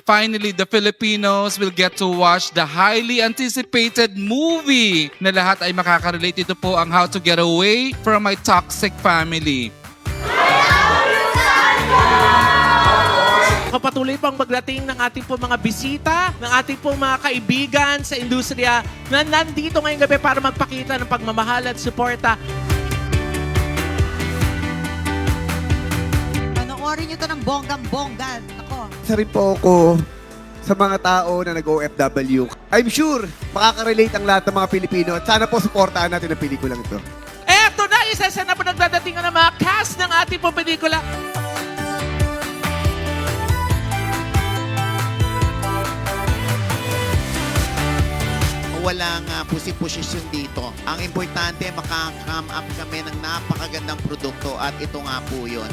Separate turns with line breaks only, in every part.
finally the Filipinos will get to watch the highly anticipated movie na lahat ay makaka-relate. Ito po ang How to Get Away from My Toxic Family.
Patuloy pang magdating ng ating po mga bisita, ng ating po mga kaibigan sa industriya na nandito ngayong gabi para magpakita ng pagmamahal at suporta.
Panoorin nyo to ng bonggang-bongga. Ako.
Isa rin po ako sa mga tao na nag-OFW. I'm sure makaka-relate ang lahat ng mga Pilipino at sana po suportahan natin ang pelikulang ito.
Eto na, isa na po nagdadating ng mga cast ng ating po pelikula.
Walang pusi-posisyon dito. Ang importante, maka-come up kami ng napakagandang produkto at ito nga po yun.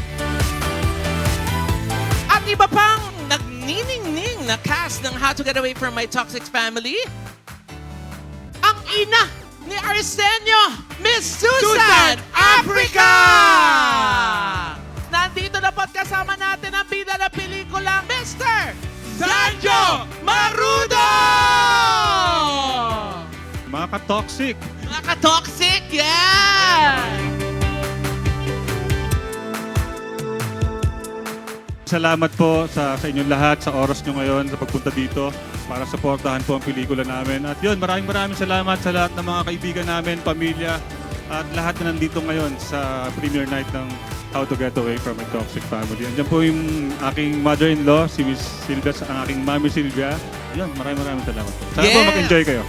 At iba pang nagniningning na cast ng How to Get Away from My Toxic Family. Ang ina ni Arsenio, Miss Susan Africa! Nandito na po at kasama natin ang bida na pelikulang Mr. Sanjo Marudo!
Mga ka-toxic.
Mga ka-toxic, yeah!
Salamat po sa inyong lahat, sa oras nyo ngayon, sa pagpunta dito para supportahan po ang pelikula namin. At yun, maraming salamat sa lahat ng mga kaibigan namin, pamilya, at lahat na nandito ngayon sa premiere night ng How to Get Away from a Toxic Family. Andiyan po yung aking mother-in-law, si Miss Silvia, ang aking mami Silvia. Yun, maraming salamat po. Sana po
Yes!
mag-enjoy kayo.